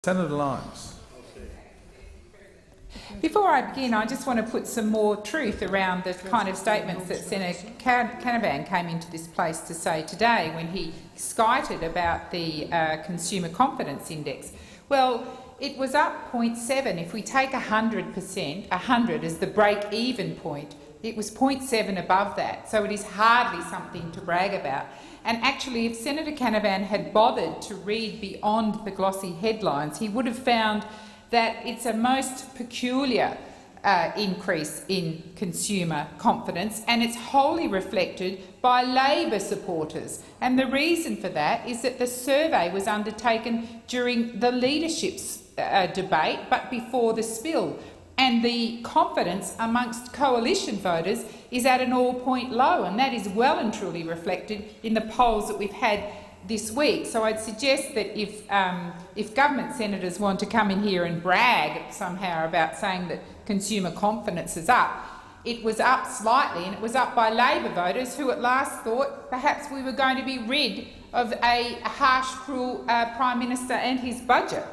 Senator Lyons. Before I begin, I just want to put some more truth around the kind of statements that Senator Canavan came into this place to say today when he skited about the Consumer Confidence Index. Well, it was up 0.7. If we take 100%, 100 as the break-even point, it was 0.7 above that, so it is hardly something to brag about. And actually, if Senator Canavan had bothered to read beyond the glossy headlines, he would have found that it's a most peculiar increase in consumer confidence, and it's wholly reflected by Labor supporters. And the reason for that is that the survey was undertaken during the leadership's debate, but before the spill. And the confidence amongst coalition voters is at an all-point low, and that is well and truly reflected in the polls that we've had this week. So I'd suggest that if government senators want to come in here and brag somehow about saying that consumer confidence is up, it was up slightly, and it was up by Labor voters who at last thought perhaps we were going to be rid of a harsh, cruel Prime Minister and his budget.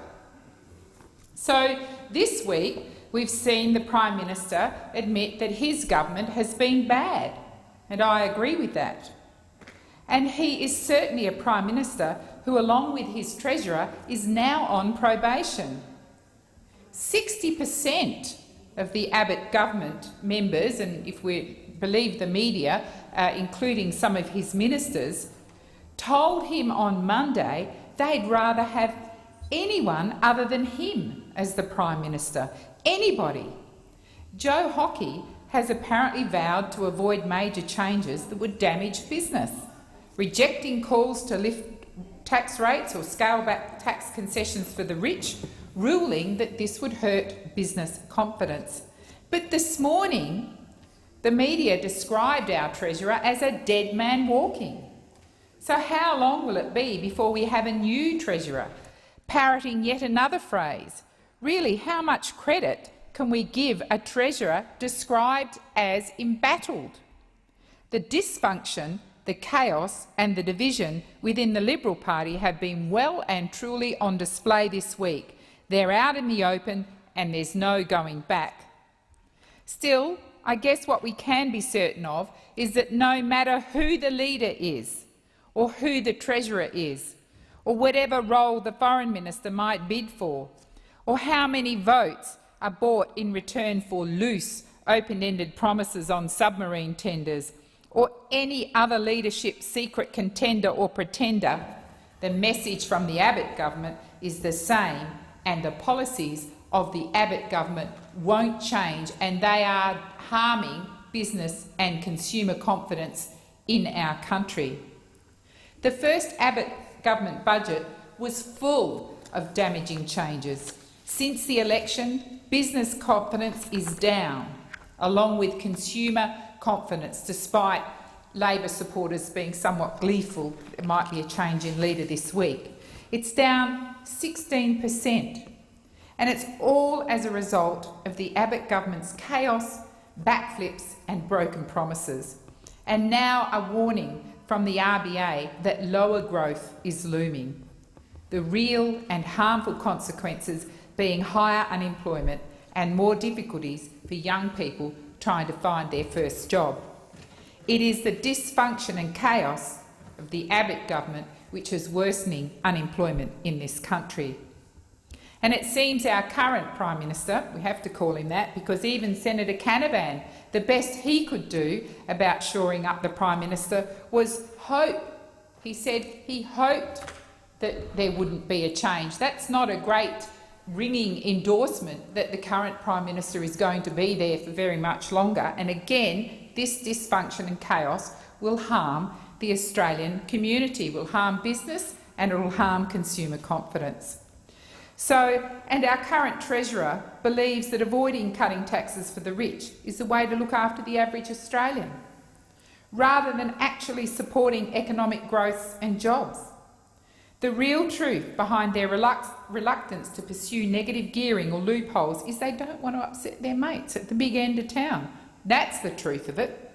So this week we've seen the Prime Minister admit that his government has been bad, and I agree with that. And he is certainly a Prime Minister who, along with his Treasurer, is now on probation. 60% of the Abbott government members, and if we believe the media, including some of his ministers, told him on Monday they'd rather have anyone other than him as the Prime Minister. Anybody. Joe Hockey has apparently vowed to avoid major changes that would damage business, rejecting calls to lift tax rates or scale back tax concessions for the rich, ruling that this would hurt business confidence. But this morning, the media described our Treasurer as a dead man walking. So how long will it be before we have a new Treasurer parroting yet another phrase? Really, how much credit can we give a Treasurer described as embattled? The dysfunction, the chaos and the division within the Liberal Party have been well and truly on display this week. They're out in the open and there's no going back. Still, I guess what we can be certain of is that no matter who the leader is, or who the Treasurer is, or whatever role the Foreign Minister might bid for, or how many votes are bought in return for loose, open-ended promises on submarine tenders, or any other leadership secret contender or pretender, the message from the Abbott government is the same, and the policies of the Abbott government won't change, and they are harming business and consumer confidence in our country. The first Abbott government budget was full of damaging changes. Since the election, business confidence is down, along with consumer confidence, despite Labor supporters being somewhat gleeful there might be a change in leader this week. It's down 16%, and it's all as a result of the Abbott government's chaos, backflips and broken promises. And now a warning from the RBA that lower growth is looming. The real and harmful consequences being higher unemployment and more difficulties for young people trying to find their first job. It is the dysfunction and chaos of the Abbott government which is worsening unemployment in this country. And it seems our current Prime Minister, we have to call him that because even Senator Canavan, the best he could do about shoring up the Prime Minister was hope. He said he hoped that there wouldn't be a change. That's not a great ringing endorsement that the current Prime Minister is going to be there for very much longer. And again, this dysfunction and chaos will harm the Australian community, will harm business and it will harm consumer confidence. So, and our current Treasurer believes that avoiding cutting taxes for the rich is the way to look after the average Australian, rather than actually supporting economic growth and jobs. The real truth behind their reluctance to pursue negative gearing or loopholes is they don't want to upset their mates at the big end of town. That's the truth of it.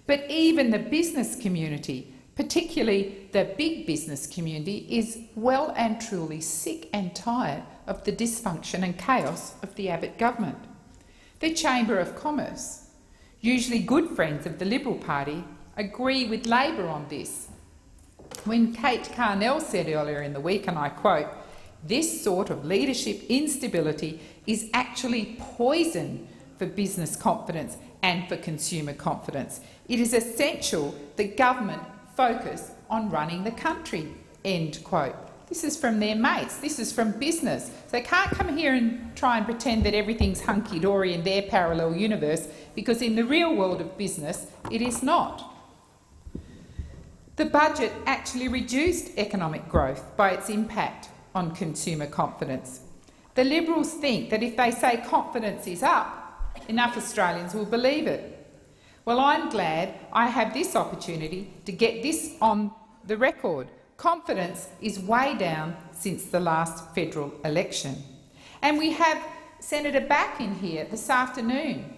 But even the business community particularly the big business community, is well and truly sick and tired of the dysfunction and chaos of the Abbott government. The Chamber of Commerce, usually good friends of the Liberal Party, agree with Labor on this. When Kate Carnell said earlier in the week, and I quote, "This sort of leadership instability is actually poison for business confidence and for consumer confidence. It is essential that government focus on running the country," end quote. This is from their mates. This is from business. So they can't come here and try and pretend that everything's hunky-dory in their parallel universe, because in the real world of business, it is not. The budget actually reduced economic growth by its impact on consumer confidence. The Liberals think that if they say confidence is up, enough Australians will believe it. Well, I'm glad I have this opportunity to get this on the record. Confidence is way down since the last federal election. And we have Senator Back in here this afternoon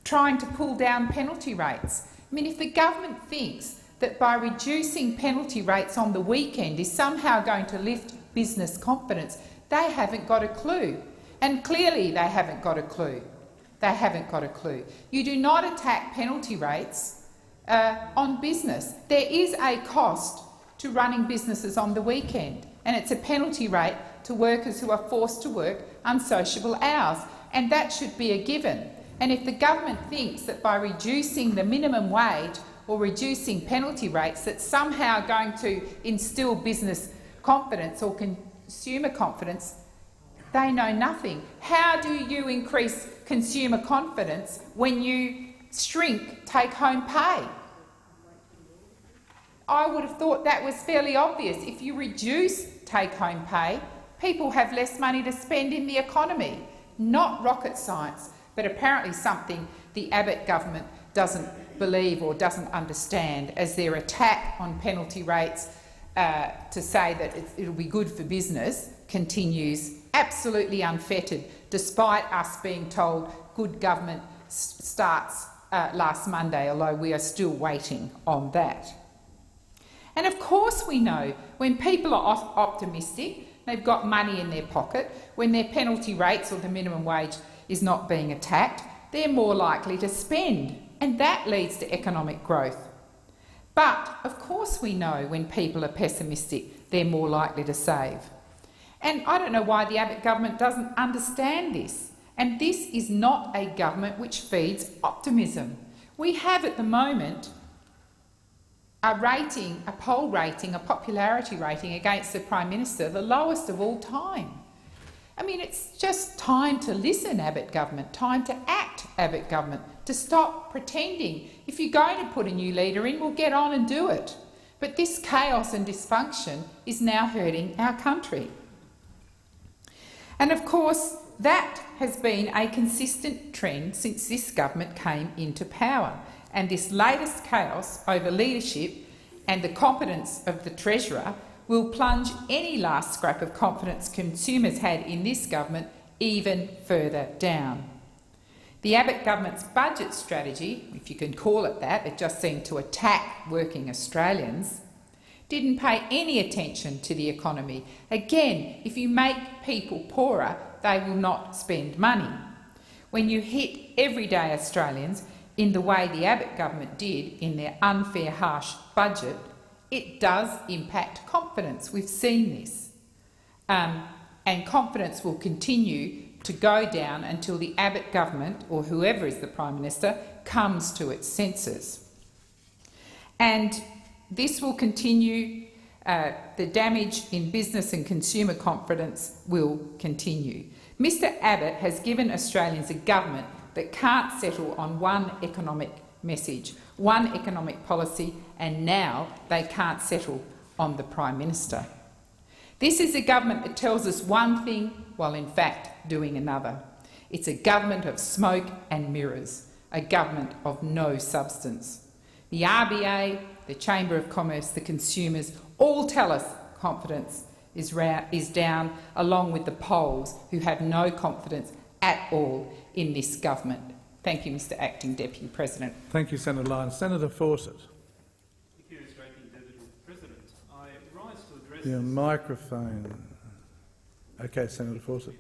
trying to pull down penalty rates. I mean, if the government thinks that by reducing penalty rates on the weekend is somehow going to lift business confidence, they haven't got a clue. And clearly they haven't got a clue. They haven't got a clue. You do not attack penalty rates on business. There is a cost to running businesses on the weekend, and it's a penalty rate to workers who are forced to work unsociable hours, and that should be a given. And if the government thinks that by reducing the minimum wage or reducing penalty rates that's somehow going to instil business confidence or consumer confidence, they know nothing. How do you increase consumer confidence when you shrink take-home pay? I would have thought that was fairly obvious. If you reduce take-home pay, people have less money to spend in the economy. Not rocket science, but apparently something the Abbott government doesn't believe or doesn't understand, as their attack on penalty rates to say that it'll be good for business continues absolutely unfettered, despite us being told good government starts last Monday, although we are still waiting on that. And of course we know when people are optimistic, they've got money in their pocket, when their penalty rates or the minimum wage is not being attacked, they're more likely to spend, and that leads to economic growth. But of course we know when people are pessimistic, they're more likely to save. And I don't know why the Abbott government doesn't understand this. And this is not a government which feeds optimism. We have at the moment a poll rating, a popularity rating against the Prime Minister, the lowest of all time. I mean, it's just time to listen, Abbott government, time to act, Abbott government, to stop pretending. If you're going to put a new leader in, we'll get on and do it. But this chaos and dysfunction is now hurting our country. And of course, that has been a consistent trend since this government came into power. And this latest chaos over leadership and the competence of the Treasurer will plunge any last scrap of confidence consumers had in this government even further down. The Abbott government's budget strategy, if you can call it that, it just seemed to attack working Australians, didn't pay any attention to the economy. Again, if you make people poorer, they will not spend money. When you hit everyday Australians in the way the Abbott government did in their unfair, harsh budget, it does impact confidence. We've seen this. And confidence will continue to go down until the Abbott government, or whoever is the Prime Minister, comes to its senses. And this will continue. The damage in business and consumer confidence will continue. Mr Abbott has given Australians a government that can't settle on one economic message, one economic policy, and now they can't settle on the Prime Minister. This is a government that tells us one thing while in fact doing another. It's a government of smoke and mirrors, a government of no substance. The RBA, the Chamber of Commerce, the consumers all tell us confidence is down, along with the polls, who have no confidence at all in this government. Thank you, Mr Acting Deputy President. Thank you, Senator Lyons. Senator Fawcett. Your microphone. Okay, Senator Fawcett.